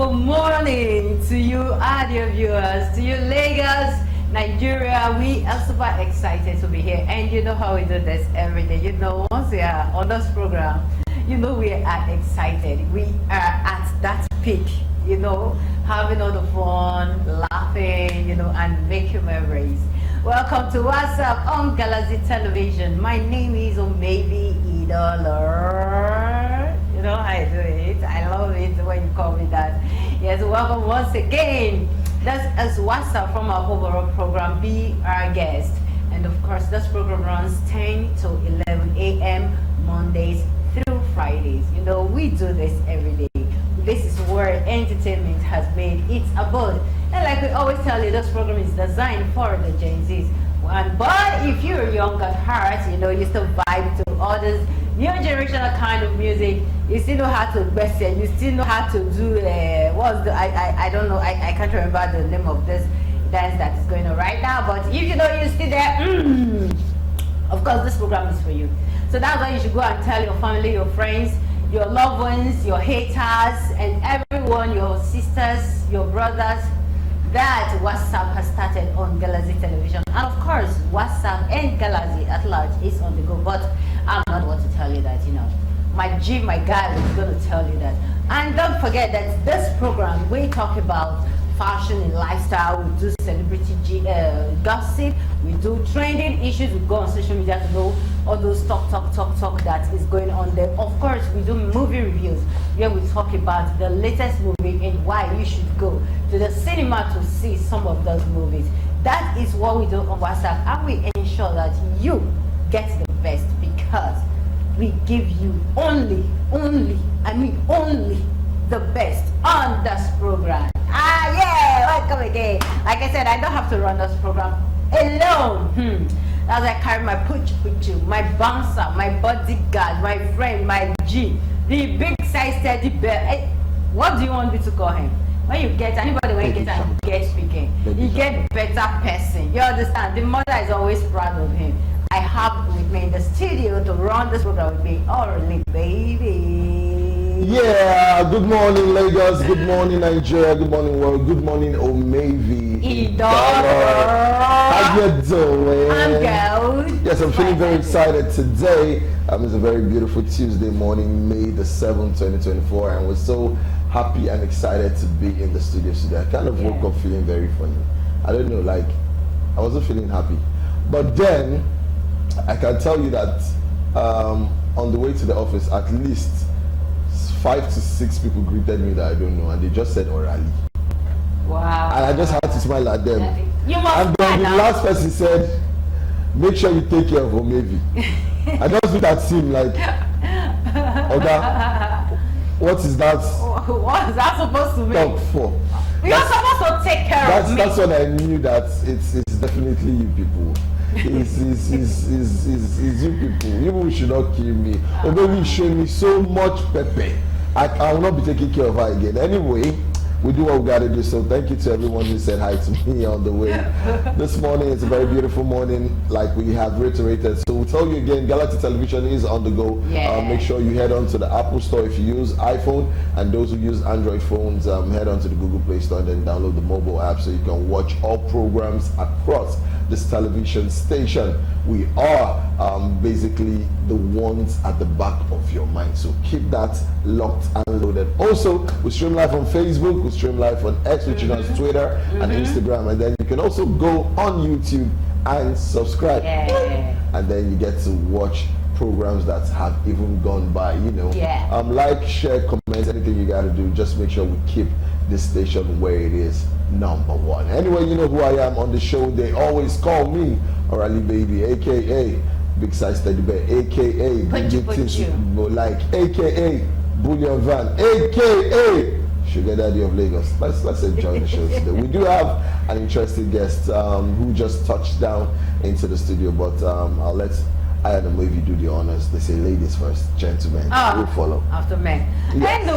wonderful morning to you, audio viewers, to you, Lagos, Nigeria. We are super excited to be here, and you know how we do this every day. You know, once we are on this program, you know we are excited. We are at that peak, you know, having all the fun, laughing, you know, and making memories. Welcome to WhatsApp on Galaxy Television. My name is Omevi Idoler. You know how I do it. I love it when you call me that. Yes, welcome once again. That's as WhatsApp from our overall program. Be our guest. And of course, this program runs 10 to 11 a.m. Mondays through Fridays. You know, we do this every day. This is where entertainment has made its abode. And like we always tell you, this program is designed for the Gen Zs. But if you're young at heart, you know, you still vibe to all this new generational kind of music. You still know how to wrestle. You still know how to do I don't know. I can't remember the name of this dance that is going on right now. But if you know you're still there, of course, this program is for you. So that's why you should go and tell your family, your friends, your loved ones, your haters, and everyone, your sisters, your brothers, that WhatsApp has started on Galaxy Television. And of course, WhatsApp and Galaxy at large is on the go. But I'm not going to tell you that, you know. My guy, is going to tell you that. And don't forget that this program, we talk about fashion and lifestyle. We do celebrity gossip. We do trending issues. We go on social media to know all those talk that is going on there. Of course, we do movie reviews where we talk about the latest movie and why you should go to the cinema to see some of those movies. That is what we do on WhatsApp, and we ensure that you get the best because we give you only the best on this program. Welcome again. Like I said, I don't have to run this program alone. As I carry my puchu, my bouncer, my bodyguard, my friend, my G, the big size teddy bear. Hey, what do you want me to call him? When you get anybody, when you get speaking, you get better person. You understand? The mother is always proud of him. I have with me in the studio to run this program with me, Orly baby. Yeah, good morning Lagos, good morning Nigeria, good morning world, good morning Omevi Idoler. How you doing? I'm good. Yes, I'm feeling very excited today. It's a very beautiful Tuesday morning, May the 7th, 2024, and we're so happy and excited to be in the studio today. I kind of woke up feeling very funny. I don't know, like, I wasn't feeling happy. But then, I can tell you that on the way to the office, at least 5 to 6 people greeted me that I don't know, and they just said orally. Wow. And I just had to smile at them. And then the now. last person said, make sure you take care of Omevi. I just looked at him like, Oga, what is that? What is that supposed to mean? Talk for? You're supposed to take care of me. That's when I knew that it's definitely you people. It's you people. You should not kill me. Although you show me so much pepper, I will not be taking care of her again. Anyway, we do what we gotta do. So thank you to everyone who said hi to me on the way. This morning it's a very beautiful morning, like we have reiterated. So we'll tell you again, Galaxy Television is on the go. Make sure you head on to the Apple Store if you use iPhone, and those who use Android phones, head on to the Google Play Store and then download the mobile app so you can watch all programs across this television station. We are basically the ones at the back of your mind, so keep that locked and loaded. Also, we stream live on Facebook, we stream live on X, which is on Twitter and Instagram, and then you can also go on YouTube and subscribe, and then you get to watch programs that have even gone by, you know. Like, share, comment, anything you got to do. Just make sure we keep this station where it is, #1. Anyway, you know who I am on the show. They always call me Orally Baby, aka Big Size Teddy Bear, aka like, aka Bullion Van, aka Sugar Daddy of Lagos. Let's enjoy the show today. We do have an interesting guest who just touched down into the studio, but I'll let I don't know if you do the honors. They say ladies first, gentlemen will follow. After men. Yes.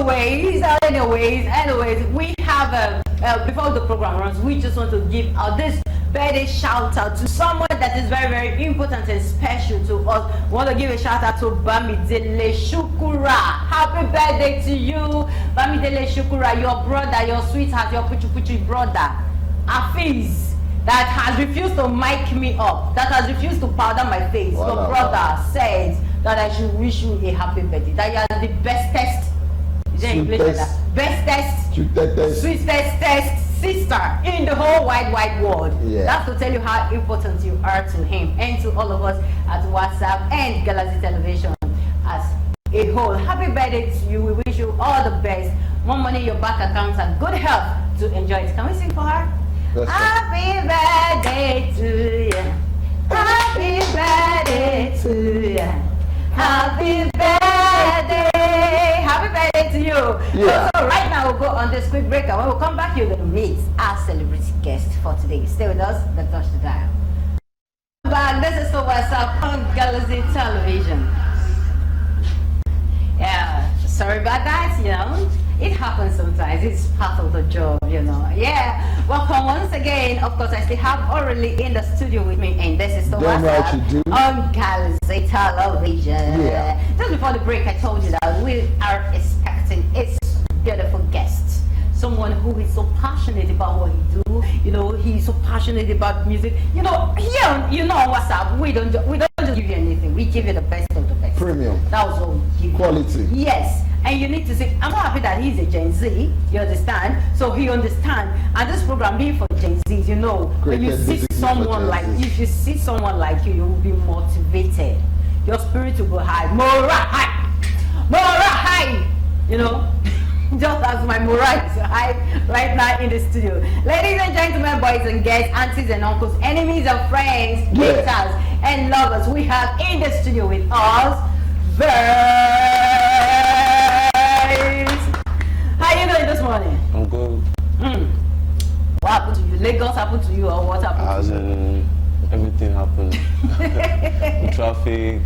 Anyways, we have before the program runs, we just want to give out this birthday shout out to someone that is very, very important and special to us. We want to give a shout out to Bamidele Shukura. happy birthday to you. Bamidele Shukura, your brother, your sweetheart, your puchu brother, Afiz, that has refused to mic me up, that has refused to powder my face. Your brother says that I should wish you a happy birthday. That you are the bestest, is there English like that? Bestest, sweetest sister in the whole wide world. Yeah. That's to tell you how important you are to him and to all of us at WhatsApp and Galaxy Television as a whole. Happy birthday to you. We wish you all the best. More money in your bank accounts and good health to enjoy it. Can we sing for her? Happy birthday to you. Happy birthday to you. Happy birthday. Happy birthday to you. Yeah. So right now we'll go on this quick break, and when we come back, you're going to meet our celebrity guest for today. Stay with us. Let's touch the dial. Back. This is for WhatsApp on Galaxy Television. Yeah, sorry about that, you know. It happens sometimes. It's part of the job, you know. Yeah. Welcome once again. Of course, I still have Aurelie in the studio with me, and this is the WhatsApp on Galaxy Television. Yeah. Just before the break, I told you that we are expecting a beautiful guest. Someone who is so passionate about what he do. You know, he's so passionate about music. You know, here, you know, on WhatsApp, we don't just give you anything. We give you the best of the best. Premium. That was all we give you. Quality. Yes. And you need to say, I'm not happy that he's a Gen Z, you understand? So he understands. And this program being for Gen Zs, you know, when you see someone like, if you see someone like you, you will be motivated. Your spirit will go high. Morale high. Morale high. You know? Just as my morale is high right now in the studio. Ladies and gentlemen, boys and girls, aunties and uncles, enemies and friends, haters and lovers, we have in the studio with us, VIRZ. How are you doing this morning? I'm good. What happened to you? Lagos happened to you, or what happened to you? Everything happened. Traffic.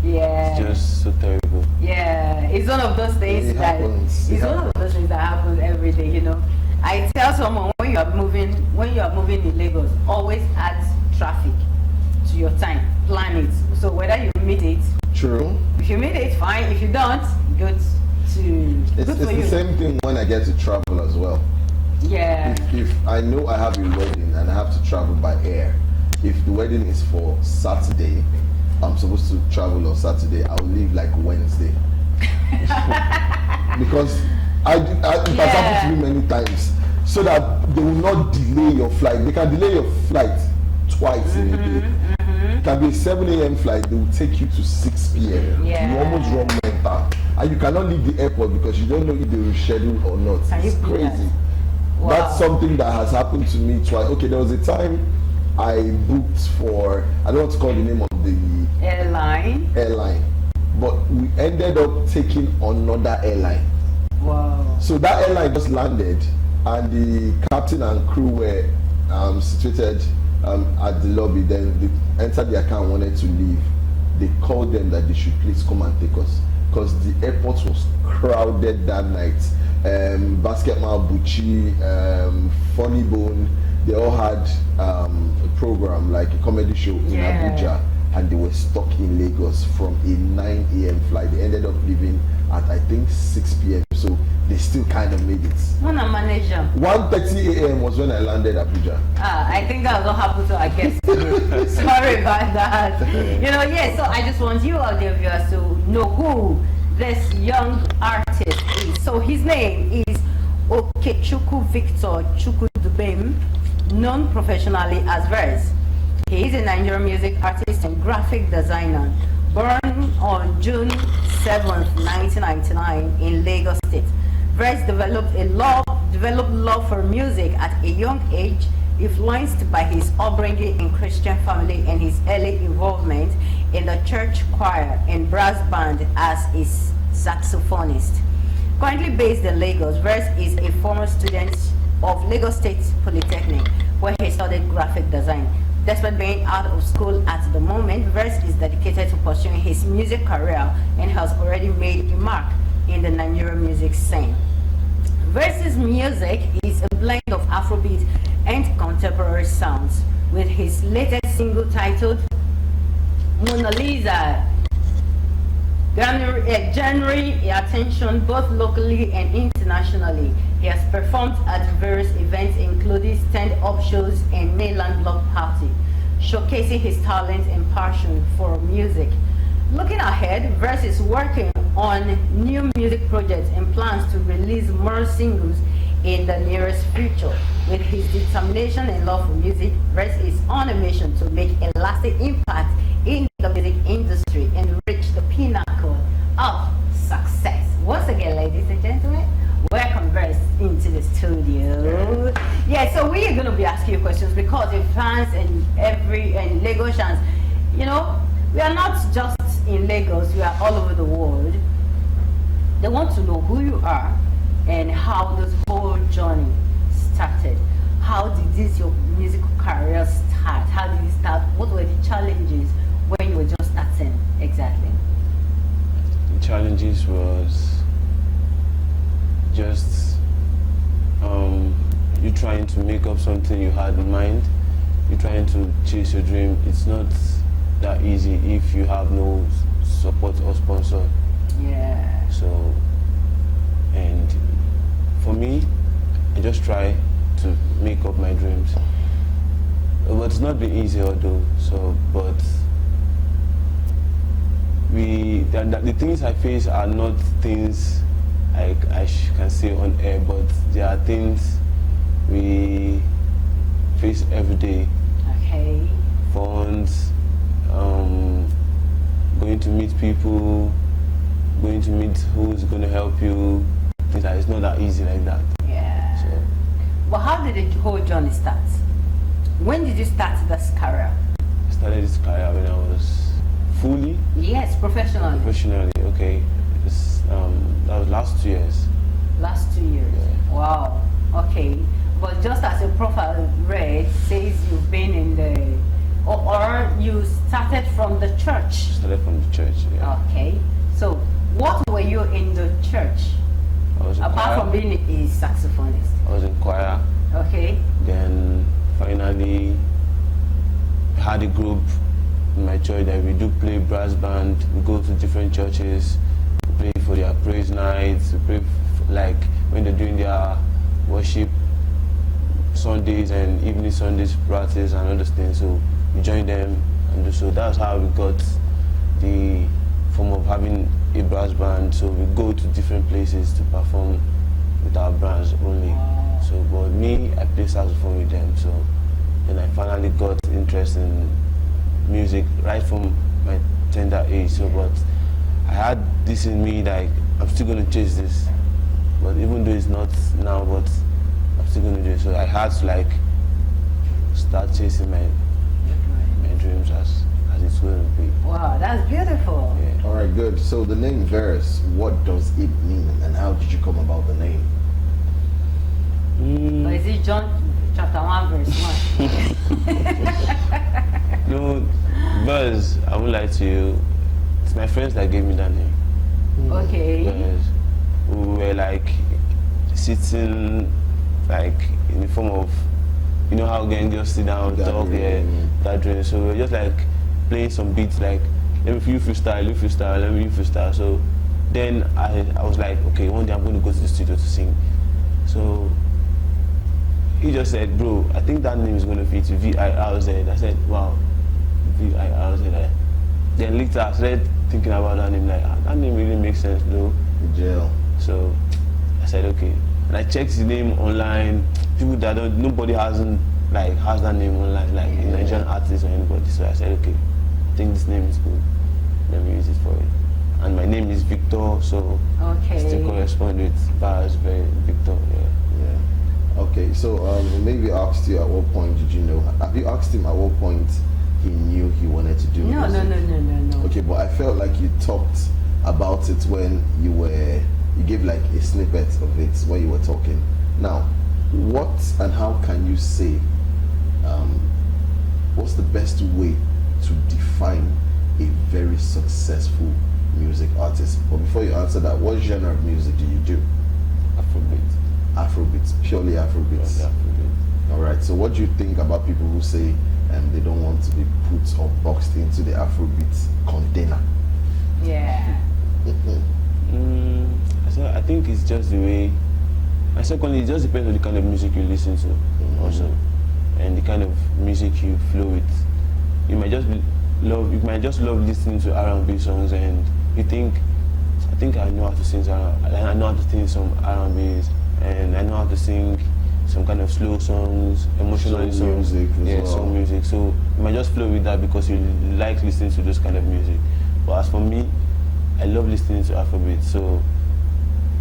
Yeah. It's just so terrible. Yeah, it's one of those things It happens. It's one of those things that happens every day, you know. I tell someone when you are moving in Lagos, always add traffic to your time. Plan it. So whether you meet it. True. If you meet it, fine. If you don't, good for you. It's the same thing when I get to travel as well. Yeah. If I know I have a wedding and I have to travel by air, if the wedding is for Saturday, I'm supposed to travel on Saturday, I'll leave like Wednesday. Because it has happened to me many times. So that they will not delay your flight. They can delay your flight twice in a day. It can be a 7 a.m. flight, they will take you to 6 p.m. Yeah. You almost run mental. And you cannot leave the airport because you don't know if they will schedule or not. It's crazy. Wow. That's something that has happened to me twice. Okay, there was a time I booked for, I don't want to call the name of the airline, but we ended up taking another airline. Wow. So that airline just landed and the captain and crew were situated at the lobby. Then they entered the account, wanted to leave. They called them that they should please come and take us because the airport was crowded that night. Basketball Bucci, Funny Bone, they all had a program like a comedy show in Abuja, and they were stuck in Lagos from a 9 a.m. flight. They ended up leaving at I think 6 p.m. So they still kind of made it. When I manage them. 1:30 a.m. was when I landed Abuja. I think that will happen to our guests today. Sorry about that. You know, so I just want you out there viewers to know who this young artist is. So his name is Okechukwu Victor Chukwudubem, known professionally as VIRZ. He is a Nigerian music artist and graphic designer, born on June 7th, 1999 in Lagos State. VIRZ developed love for music at a young age, influenced by his upbringing in Christian family and his early involvement in the church choir and brass band as a saxophonist. Currently based in Lagos, VIRZ is a former student of Lagos State Polytechnic, where he studied graphic design. Despite being out of school at the moment, VIRZ is dedicated to pursuing his music career and has already made a mark in the Nigerian music scene. VIRZ's music is a blend of Afrobeat and contemporary sounds, with his latest single titled Mona Lisa Garnering attention both locally and internationally. He has performed at various events including stand-up shows and mainland block party, showcasing his talent and passion for music. Looking ahead, VIRZ is working on new music projects and plans to release more singles in the nearest future. With his determination and love for music, VIRZ is on a mission to make a lasting impact in the music industry and reach the pinnacle of success. Once again, ladies and gentlemen, welcome VIRZ into the studio. Yeah, so we are going to be asking you questions because the fans and Lagosians, you know, we are not just in Lagos, we are all over the world. They want to know who you are and how this whole journey started. How did this your musical career start? How did it start? What were the challenges when you were just starting exactly? The challenges was just you trying to make up something you had in mind. You're trying to chase your dream. It's not that easy if you have no support or sponsor. Yeah. So, and for me, I just try to make up my dreams. But it's not been easy although. So, but the things I face are not things I can say on air, but there are things we face every day. Okay. Funds, going to meet people, going to meet who's going to help you. Things that it's not that easy like that. Yeah. So, But how did the whole journey start? When did you start this career? I started this career when I was fully Yes, professionally. professionally. Okay, that was last 2 years. Last 2 years. Yeah. Wow. Okay. But just as your profile read, says you've been in the, or you started from the church. Started from the church. Yeah. Okay. So, what were you in the church? I was in Apart choir. from being a saxophonist. I was in choir. Okay. Then finally I had a group in my church that we do play brass band. We go to different churches, we play for their praise nights, we pray like when they're doing their worship Sundays and evening Sundays practice and all those things. So we join them and do so. That's how we got the form of having a brass band. So we go to different places to perform with our brands only. Wow. So, but me, I play saxophone with them. So then I finally got interest in music right from my tender age. So, but I had this in me, like I'm still gonna chase this. But even though it's not now, but I'm still gonna do it. So I had to like start chasing my dreams as it's going to be. Wow, that's beautiful. Yeah. All right, good. So the name VIRZ, what does it mean, and how did you come about the name? Or is it John chapter 1 verse 1? No, Buzz, I won't lie to you. It's my friends that gave me that name. Okay. Yes. We were like sitting like in the form of, you know how gang just sit down, talk, gathering. So we were just like playing some beats like, let me you freestyle, let me you freestyle. So then I was like, okay, one day I'm going to go to the studio to sing. So he just said, bro, I think that name is going to fit you, VIRZ. I said, wow, VIRZ. Then later I started thinking about that name, like, that name really makes sense though. Jail. So I said, okay. And I checked the name online. People that nobody has that name online, like a Nigerian artist or anybody. So I said, okay, I think this name is good. Let me use it for it. And my name is Victor, so still correspond with VIRZ, Victor. Yeah. Okay, so maybe I asked you at what point did you know? Have you asked him at what point he knew he wanted to do No. Okay, but I felt like you talked about it when you gave like a snippet of it when you were talking. Now, what and how can you say, what's the best way to define a very successful music artist? But before you answer that, what genre of music do you do? Afrobeats, purely Afrobeats. Yeah, Afrobeat. All right, so what do you think about people who say they don't want to be put or boxed into the Afrobeat container? Yeah. So I think it's just the way. And secondly, it just depends on the kind of music you listen to, also, and the kind of music you flow with. You might just love listening to R&B songs, and you think, I think I know how to sing. I know how to sing some R&Bs, and I know how to sing some kind of slow songs, emotional songs, soul music. So you might just flow with that because you like listening to those kind of music. But as for me, I love listening to Afrobeat. So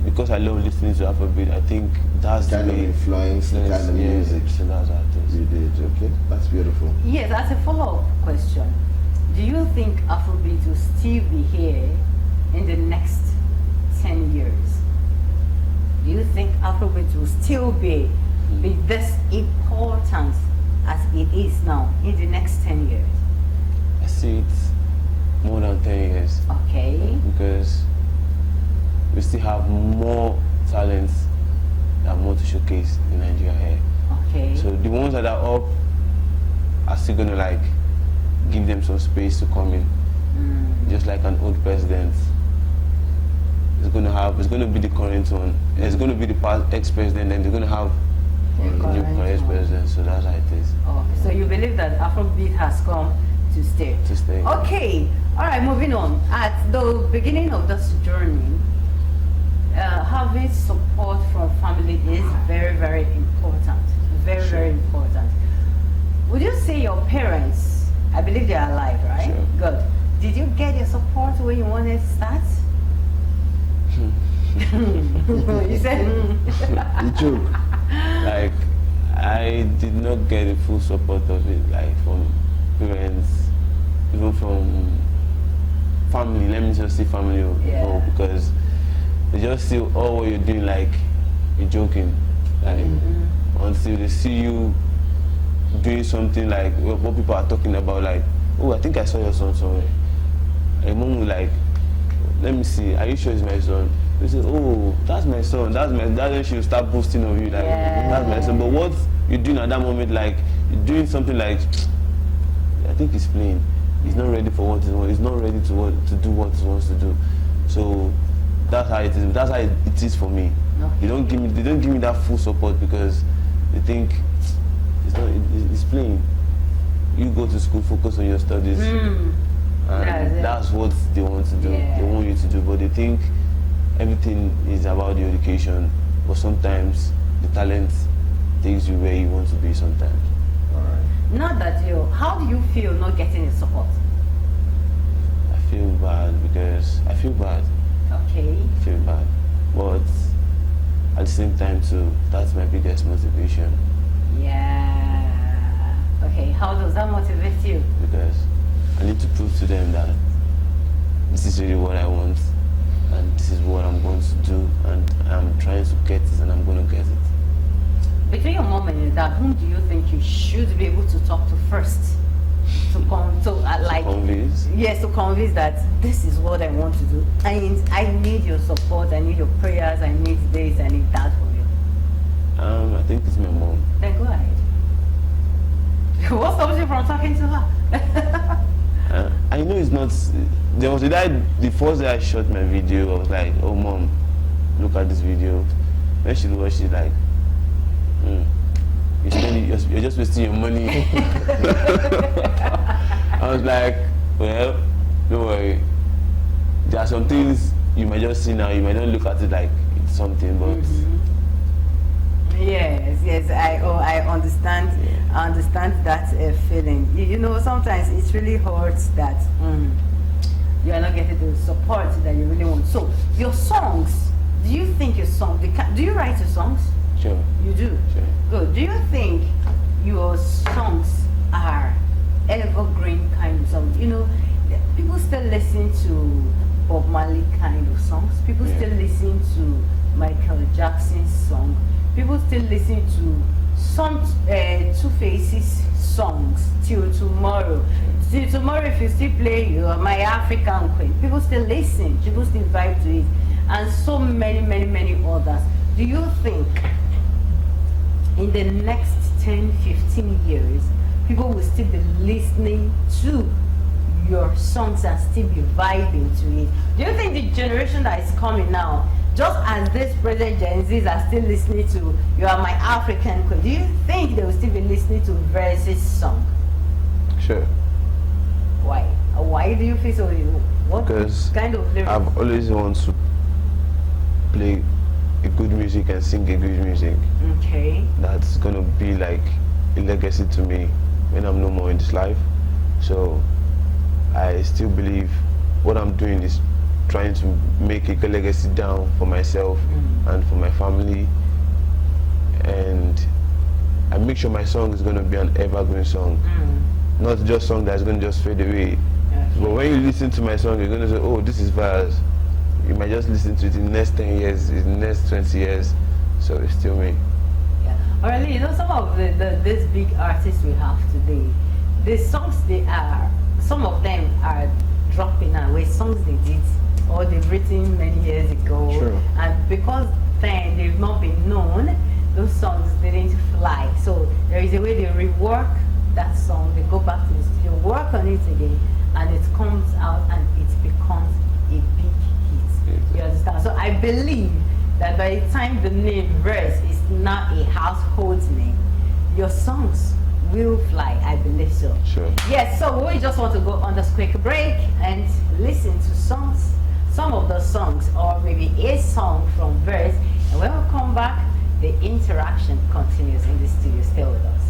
because I love listening to Afrobeat, I think that's kind the of influence the kind of music. So that's how it is. You did, okay? That's beautiful. Yes, as a follow-up question, do you think Afrobeat will still be here in the next 10 years? Do you think Afrobeat will still be this important as it is now in the next 10 years? I see it more than 10 years. Okay. Because we still have more talents and more to showcase in Nigeria here. Okay. So the ones that are up are still gonna like give them some space to come in. Just like an old president. It's gonna be the current one. It's gonna be the past ex-president, and they're gonna have a new current president. So that's how it is. Oh, so you believe that Afrobeat has come to stay? To stay. Okay. All right. Moving on. At the beginning of this journey, having support from family is very, very important. Very, very important. Would you say your parents, I believe they are alive, right? Sure. Good. Did you get your support when you wanted to start? You said You joke. Like, I did not get the full support of it, like from parents, even from family. Let me just say family, because they just see all what you're doing like you're joking. Like until they see you doing something like what people are talking about, like, oh, I think I saw your son somewhere. And mom will like, let me see, are you sure it's my son? They say, oh, that's my son, that's when she'll start boasting of you, like, that's my son. But what you're doing at that moment, like, you're doing something like, I think he's playing. He's not ready for what he wants. He's not ready to do what he wants to do. So that's how it is. That's how it is for me. They don't give me that full support because they think it's playing. You go to school, focus on your studies, and that's what they want to do. They want you to do, but they think everything is about the education. But sometimes the talent takes you where you want to be. Sometimes. All right. Not that you. How do you feel not getting the support? I feel bad because I feel bad. Okay. I feel bad, but at the same time too, that's my biggest motivation. Yeah. Okay. How does that motivate you? Because I need to prove to them that this is really what I want, and this is what I'm going to do, and I'm trying to get it, and I'm going to get it. Between your mom and your dad, whom do you think you should be able to talk to first? To convince? Yes, to convince that this is what I want to do. I need your support, I need your prayers, I need this, I need that from you. I think it's my mom. Then go ahead. What stops you from talking to her? I know it's not. There was the first day I shot my video, I was like, oh mom, look at this video. When she watched it, like, you're just wasting your money. I was like, well, don't worry. There are some things you might just see now, you might not look at it like it's something, but yes, I understand. Yeah. I understand that feeling. You know, sometimes it really hurts that you are not getting the support that you really want. So your songs, do you think your song? Do you write your songs? Sure. You do? Sure. Good. Do you think your songs are evergreen kind of songs? You know, people still listen to Bob Marley kind of songs. People still listen to Michael Jackson's song. People still listen to some Two Faces songs till tomorrow. Till tomorrow, if you still play My African Queen, people still listen. People still vibe to it. And so many, many, many others. Do you think in the next 10, 15 years, people will still be listening to your songs and still be vibing to it? Do you think the generation that is coming now, just as this present Gen Zs are still listening to You Are My African Queen, do you think they will still be listening to VIRZ's song? Sure. Why? Why do you feel so? What Because kind of lyrics? I've always wanted to play a good music and sing a good music. Okay. That's gonna be like a legacy to me when I'm no more in this life. So I still believe what I'm doing is trying to make a legacy down for myself and for my family, and I make sure my song is gonna be an evergreen song, not just song that's gonna just fade away. But when you listen to my song, you're gonna say, oh, this is VIRZ. You might just listen to it in the next 10 years, in the next 20 years, so it's still me. Yeah. Already, you know, some of these big artists we have today, the songs some of them are dropping now with songs they did or they've written many years ago. Sure. And because then they've not been known, those songs didn't fly. So there is a way they rework that song, they go back to the studio, work on it again, and it comes out and it becomes a big hit. You understand? So I believe that by the time the name VIRZ is not a household name, your songs will fly. I believe so. Sure. Yes, so we just want to go on this quick break and listen to songs, some of the songs, or maybe a song from VIRZ. And when we come back, the interaction continues in the studio. Stay with us.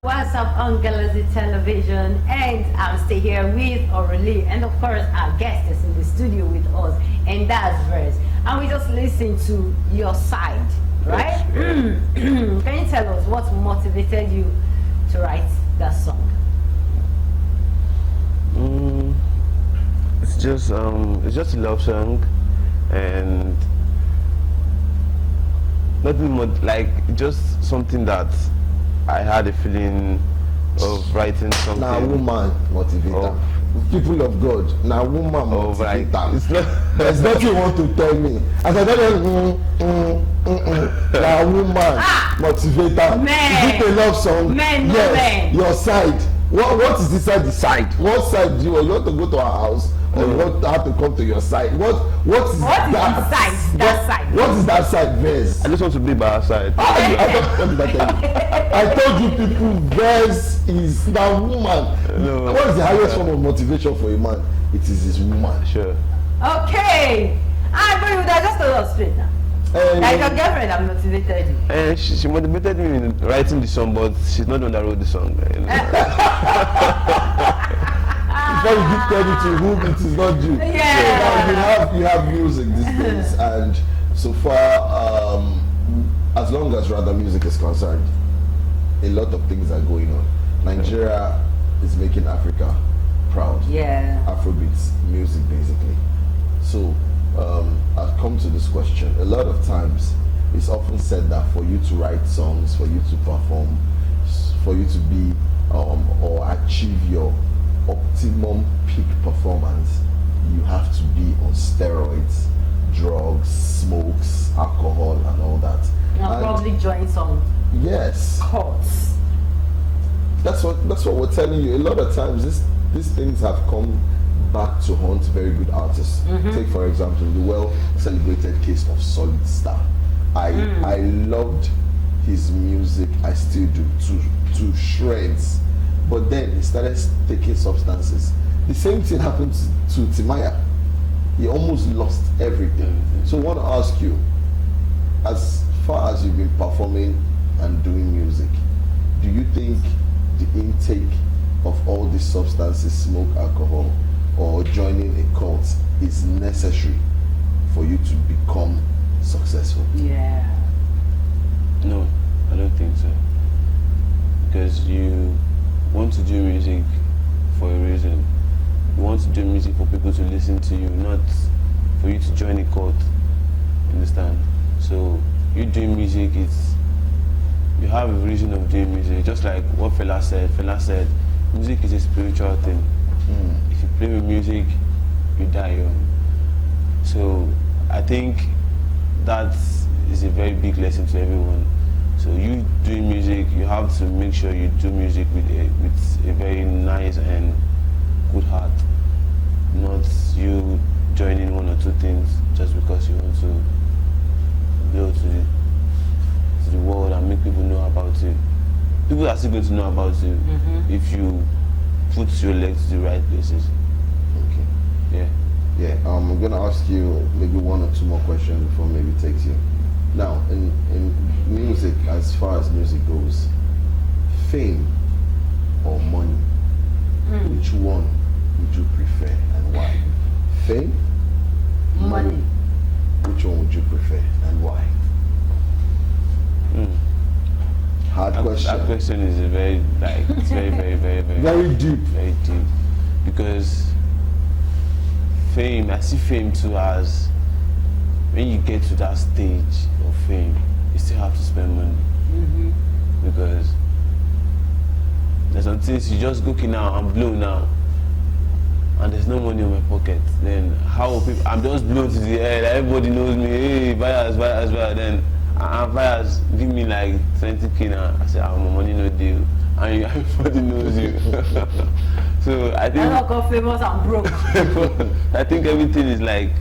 What's up on Galaxy Television, and I'm still here with Aurelie, and of course our guest is in the studio with us, and that's VIRZ. And we just listened to Your Side, right? Yes, yeah. Can you tell us what motivated you to write that song? It's just a love song, and nothing more, like just something that I had a feeling of writing something. Now woman motivator. People of God, now woman Like, motivator. it's not. There's nothing you want to tell me. As I tell you, now woman motivator. Man. Is it a love song? Man, no yes. man. Your side. What is inside the side? What side do you want? You want to go to our house, or you want to have to come to your side? What is that? Inside that side? What is that side, VIRZ? I just want to be by our side. I told you people, VIRZ is now woman. No. What is the highest form of motivation for a man? It is his woman. Sure. Okay. I agree with that. Just tell us straight now. Like your girlfriend that motivated you. And she motivated me in writing the song, but she's not the one that wrote the song. You know? Before you give credit to whom it is not due. Yeah. Now you have music these days, and so far, as long as rather music is concerned, a lot of things are going on. Nigeria is making Africa proud. Yeah. Afrobeats music, basically. So I've come to this question. A lot of times, it's often said that for you to write songs, for you to perform, for you to be or achieve your optimum peak performance, you have to be on steroids, drugs, smokes, alcohol, and all that. And probably join some cults. That's what we're telling you. A lot of times, these things have come back to haunt very good artists. Take for example the well-celebrated case of Solid Star. I loved his music. I still do to shreds. But then he started taking substances. The same thing happened to Timaya. He almost lost everything. So I want to ask you, as far as you've been performing and doing music, do you think the intake of all these substances, smoke, alcohol, or joining a cult is necessary for you to become successful? Yeah. No, I don't think so. Because you want to do music for a reason. You want to do music for people to listen to you, not for you to join a cult. Understand? So you doing music, you have a reason of doing music. Just like what Fela said. Fela said, music is a spiritual thing. If you play with music, you die young. So I think that is a very big lesson to everyone. So you doing music, you have to make sure you do music with a very nice and good heart, not you joining one or two things just because you want to blow to the world and make people know about it. People are still going to know about it if you put your legs to the right places. Okay. Yeah. Yeah. I'm gonna ask you maybe one or two more questions before maybe it takes you. Now, in music, as far as music goes, fame or money, which one would you prefer and why? Fame, Money. Which one would you prefer and why? Hard question. That question is a very, like, it's very, very, very, very, Very deep. Very deep. Because fame, I see fame too as when you get to that stage of fame, you still have to spend money. Because there's some things you just go now and blow now, and there's no money in my pocket. Then how will people? I'm just blown to the air. Like everybody knows me. Hey, VIRZ. Then VIRZ give me like 20k now. I say, my money no deal, and everybody knows you. So I think I got famous and broke. I think everything is like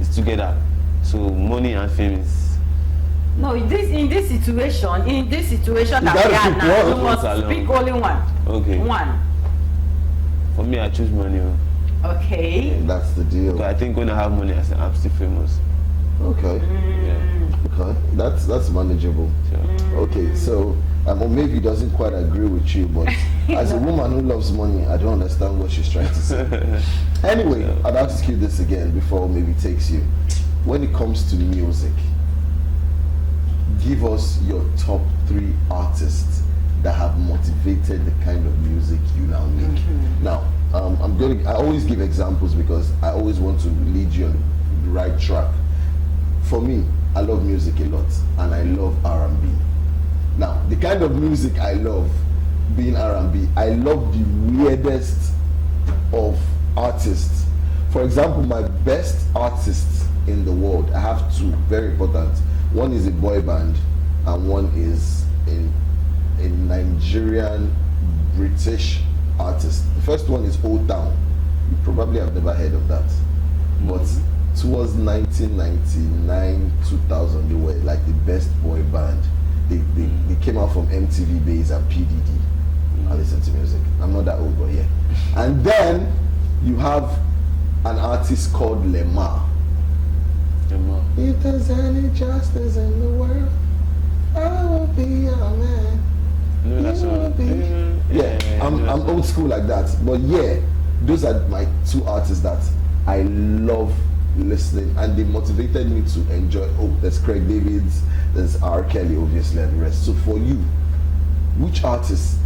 it's together. So money and fame is. No, in this situation that we are now, you must pick only one. Okay. One. For me, I choose money. Okay. That's the deal. Because I think when I have money, I say I'm still famous. Okay. Yeah. Okay. That's manageable. Sure. Okay, so or maybe doesn't quite agree with you, but as a woman who loves money, I don't understand what she's trying to say. Anyway, I'd ask you this again before maybe takes you. When it comes to music, give us your top 3 artists that have motivated the kind of music you now make. Now, I always give examples because I always want to lead you on the right track. For me, I love music a lot, and I love R&B. Now, the kind of music I love being R&B, I love the weirdest of artists. For example, my best artists in the world, I have 2, very important. One is a boy band, and one is a Nigerian British artist. The first one is Old Town. You probably have never heard of that. But towards 1999, 2000, they were like the best boy band. They came out from MTV Base and PDD. I listen to music. I'm not that old, but yeah. And then you have an artist called Lemar. If there's any justice in the world, I will be your man. No, that's not. I'm old school like that. But yeah, those are my 2 artists that I love listening, and they motivated me to enjoy. Oh, there's Craig Davids, there's R. Kelly, obviously, and the rest. So for you, which artists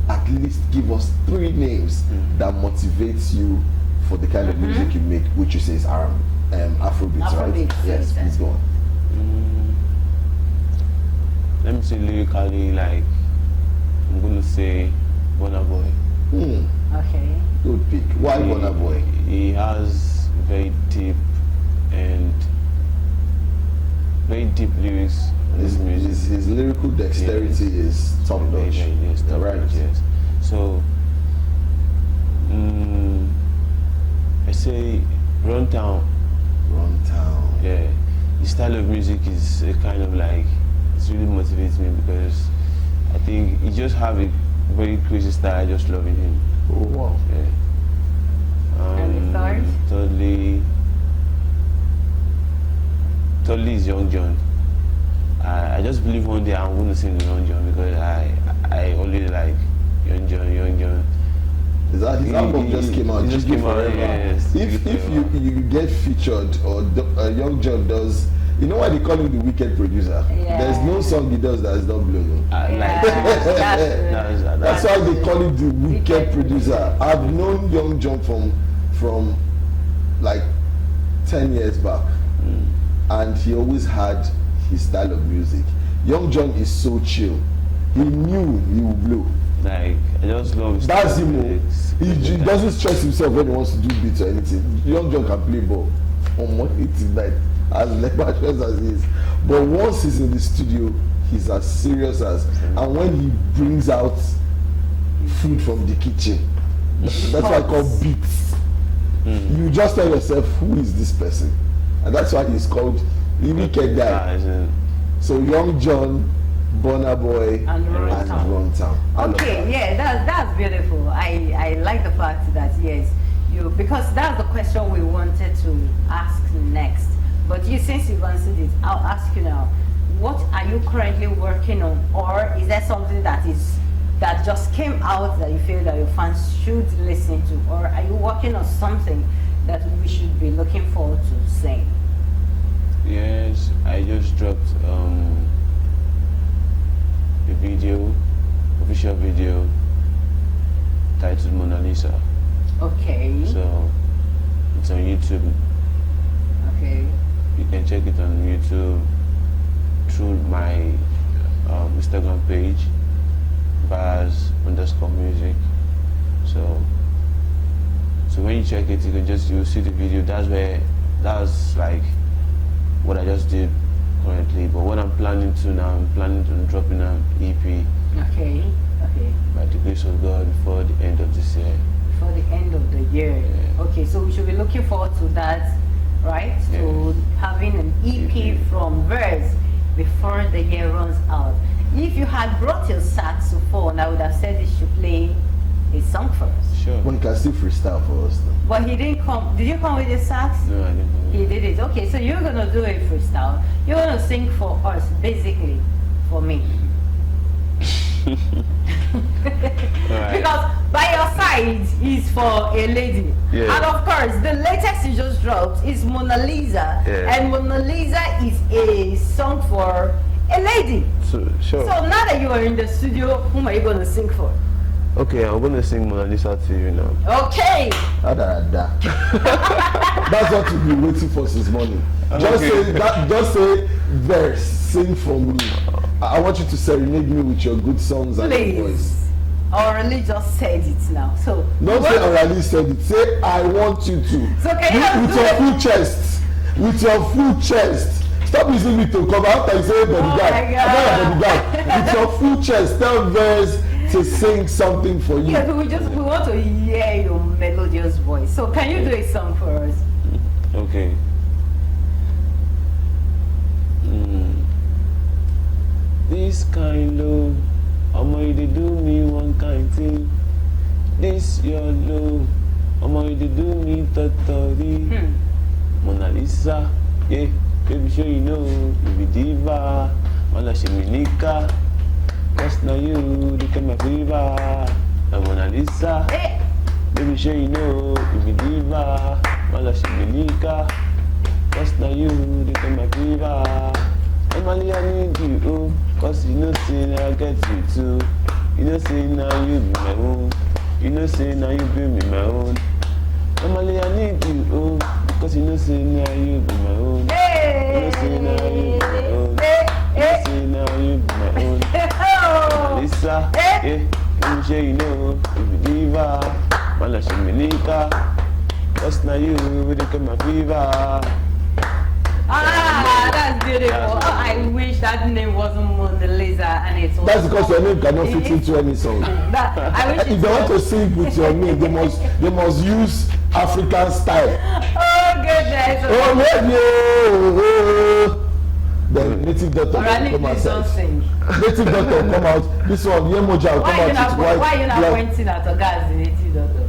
at least give us 3 names that motivates you for the kind of music you make, which you say is Afrobeats, right? Yes, please go on. Let me say lyrically, like I'm gonna say Burna Boy. Okay. Good pick. Why Burna Boy? He has very deep lyrics in his music. His lyrical dexterity is top notch. Yes, top right. notch, yes. So I say Run Town. Yeah, his style of music is a kind of like, it really motivates me because I think he just have a very crazy style. I just love in him. Oh wow. Yeah. And the third? Thirdly is Young John. I just believe one day I'm going to sing with Young John because I always like Young John. His album just came out. Just came out. Yes. If you get featured or Young John does, you know why they call him the wicked producer? Yeah. There's no song he does that is not blown. That's why they call him the wicked producer. I've known Young John from like 10 years back, and he always had his style of music. Young John is so chill. He knew he would blow. Like, I just love his That's him. He doesn't stress himself when he wants to do beats or anything. Young John can play ball on Monday to night, as never stressed as he is. But once he's in the studio, he's as serious as. And when he brings out food from the kitchen, that's why I call beats. You just tell yourself, who is this person? And that's why he's called the wicked guy. So Young John, Burna Boy, and Runtown. Okay, yeah, that's beautiful. I like the fact that yes, because that's the question we wanted to ask next. But since you've answered it, I'll ask you now. What are you currently working on, or is there something that just came out that you feel that your fans should listen to, or are you working on something that we should be looking forward to seeing? Yes, I just dropped a video, official video titled Mona Lisa. Okay. So it's on YouTube. Okay. You can check it on YouTube through my Instagram page, VIRZ_music. So when you check it, you'll see the video. That's like what I just did currently. But what I'm planning to now, I'm planning on dropping an EP. Okay. By the grace of God, before the end of this year. Before the end of the year. Yeah. Okay, so we should be looking forward to that, right? Yeah. To having an EP from VIRZ before the year runs out. If you had brought your saxophone, I would have said you should play a song for us. Sure. One can still freestyle for us though. But he didn't come. Did you come with the sax? No, I didn't. He did it. Okay, so you're gonna do a freestyle. You're gonna sing for us, basically, for me. Right. Because by your side is for a lady. Yeah. And of course, the latest you just dropped is Mona Lisa. Yeah. And Mona Lisa is a song for a lady. So, sure. So now that you are in the studio, whom are you going to sing for? Okay, I'm going to sing Mona Lisa to you now. Okay. That's what you've been waiting for since morning. Just say verse, sing for me. I want you to serenade me with your good songs and your voice. Orally just said it now. So don't say orally said it. Say I want you to. So can you with your full chest. With your full chest. Stop using me to cover after you say bodyguard. I'm not a bodyguard. With your full chest, tell verse to sing something for you. Yeah, we want to hear your melodious voice. So can you do a song for us? Okay. This kind of you dey do me one kind thing. This your love, you dey do me totally. Mona Lisa, yeah, baby sure you know, you be diva, Mala Sheminika, cause now you look at my fever. Mona Lisa, baby sure you know, you be diva, Mala Sheminika, cause now you look at my fever. Normally I need you, cause you know say I get you too. You know say now you be my own. You know say now you be me my own. Normally I need you, cause you know say now you be my own. You know say now you be my own. You know say now you be my own. Lisa, yeah, you say you know, you be diva, Mala Sheminika, cause now you really get my fever. That's beautiful. I wish that name wasn't Mona Lisa and it's. That's because your name cannot fit into any song. I wish if they want to sing with your name, they must use African style. Oh goodness. The native doctor will come outside. Native doctor will come out. This one, Yemoja will come out. Why are you not pointing at Oga's native doctor?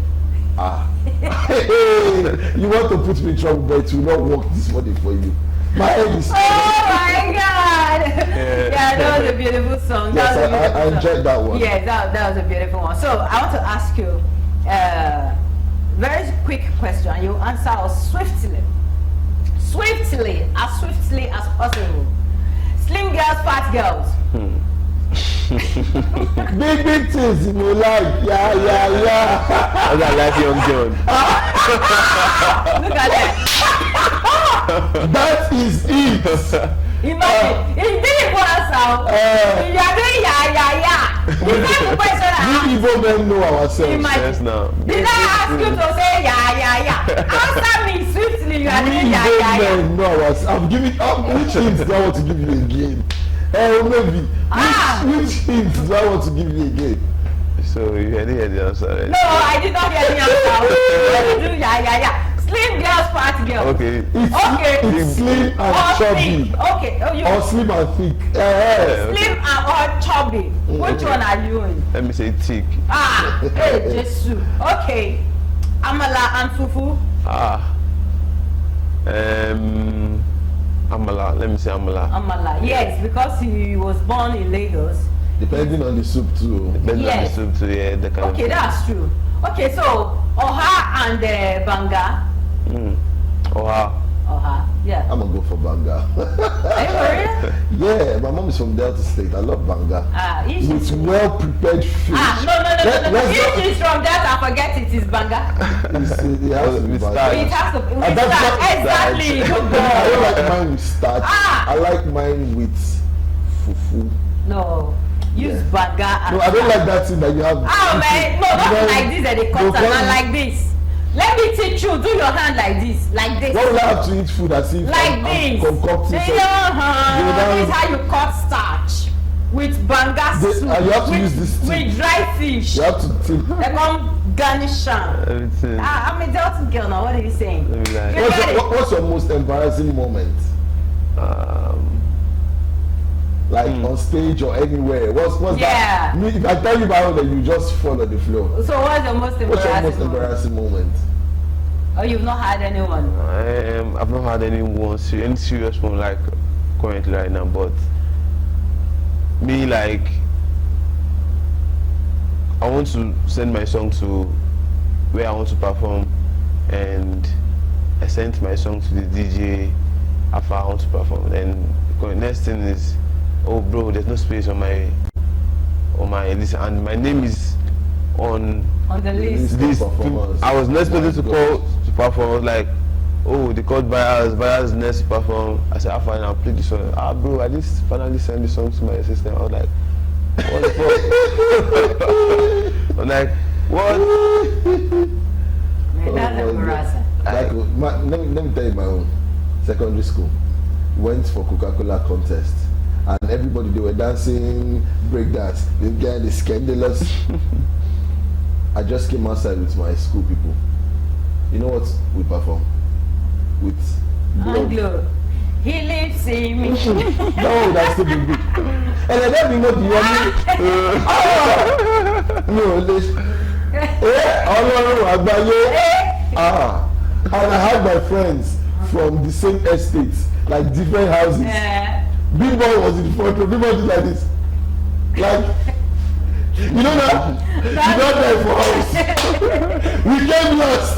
You want to put me in trouble, but it will not work this morning for you. My head is. Oh my God! Yeah, that was a beautiful song. Yes, I enjoyed that one. Yeah, that was a beautiful one. So I want to ask you a very quick question. You answer us swiftly as possible. Slim girls, fat girls. Big things in your life. Yeah. I like Young John. Look at that. That is it. Imagine, it didn't want us out. You are doing yeah. You said the question. We even men know ourselves. Imagine. Yes, now. Did I ask you to say yeah? yeah. Answer me swiftly. You are doing yeah. No, I'm giving up. Which hints do I want to give you again? Maybe. Which hints do I want to give you again? So you didn't hear the answer, right? No, I did not hear the answer. You do yeah. Slim girls, fat girls. Okay. It's slim and chubby. Thick. Okay. Or slim and thick. Slim and or chubby. Which one are you in? Let me say thick. Hey, Jesus. Okay. Amala and fufu. Amala. Let me say amala. Amala. Yes, because he was born in Lagos. Depending on the soup too. Depending on the soup too, yeah. The kind Okay, that's true. Okay, so Oha and Banga. Oha, yeah. I'm gonna go for Banga. Are you for real? Yeah, my mom is from Delta State. I love Banga. With well prepared fish. No. If she's from that, I forget it is Banga. It has to be Banga. It has to be with starch. Exactly. Good boy. I don't like mine with starch. I like mine with fufu. No. Use Banga. No, I don't like that thing that you have. Man. No, not like this that they cut and like this. Let me teach you. Do your hand like this. Like this. Why will I have to eat food as if like this? Concocting This is how you cut starch. With Banga soup. And you have to use this thing. With dry fish. You have to think. They come garnish them. I'm a Delta girl now. What are you saying? What's your most embarrassing moment? Like on stage or anywhere. What's that? If I tell you about it, you just fall on the floor. So what's your most embarrassing moment? Oh, you've not had anyone? I've not had any serious one like currently right now, but me like I want to send my song to where I want to perform, and I sent my song to the DJ after I want to perform. Then the next thing is, oh bro, there's no space on my list, and my name is on the list. I was next person to call to perform. I was like, oh, they called VIRZ next to perform. I said, I'll play this song. Bro, I just finally sent the song to my assistant. I was like, what the fuck? I'm like, what? Man, that's embarrassing. Let me tell you my own. Secondary school, went for Coca-Cola contest. And everybody, they were dancing, breakdance. They get the scandalous. I just came outside with my school people. You know what we perform? With Anglo. He lives in me. No, that's the big. And I don't know the only. No, listen. And I had my friends from the same estates, like different houses. Big boy was in front row. Big boy did like this. Like, you know that? You don't die for us. We came last.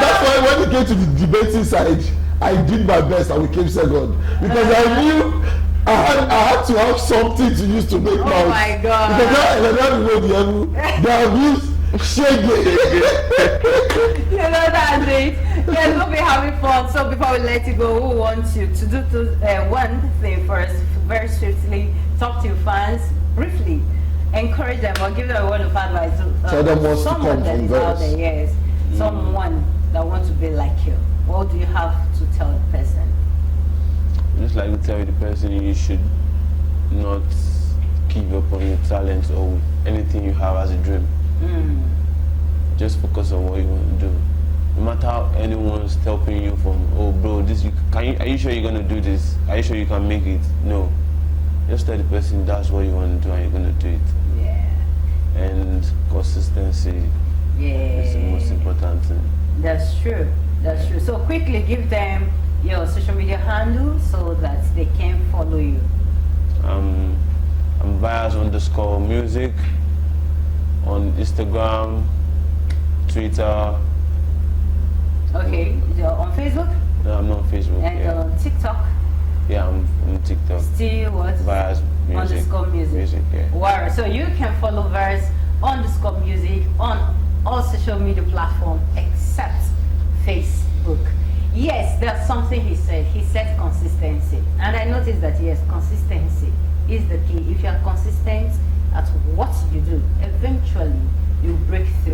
That's why when it came to the debating side, I did my best and we came second. Because I knew I had to have something to use to make noise. Oh my God. Because I don't know they have used shaggy. You know that's it. Yes, we'll be having fun. So before we let you go, we want you to do one thing first, very swiftly. Talk to your fans briefly, encourage them or give them a word of advice. Tell them what's to someone come that from is out VIRZ. there, yes, someone that wants to be like you. What do you have to tell the person? Just like to tell the person, you should not give up on your talent or anything you have as a dream. Just focus on what you want to do. No matter how anyone's helping you from, oh bro, are you sure you're gonna do this? Are you sure you can make it? No. Just tell the person that's what you want to do and you're gonna do it. Yeah. And consistency is the most important thing. That's true. That's true. So quickly give them your social media handle so that they can follow you. I'm VIRZ_music on Instagram, Twitter. Okay. You're on Facebook? No, I'm not on Facebook. And on TikTok? Yeah, I'm on TikTok. Still what? VIRZ_music. Yeah. Wow. So you can follow VIRZ_music on all social media platforms except Facebook. Yes, there's something he said. He said consistency. And I noticed that yes, consistency is the key. If you are consistent at what you do, eventually you break through.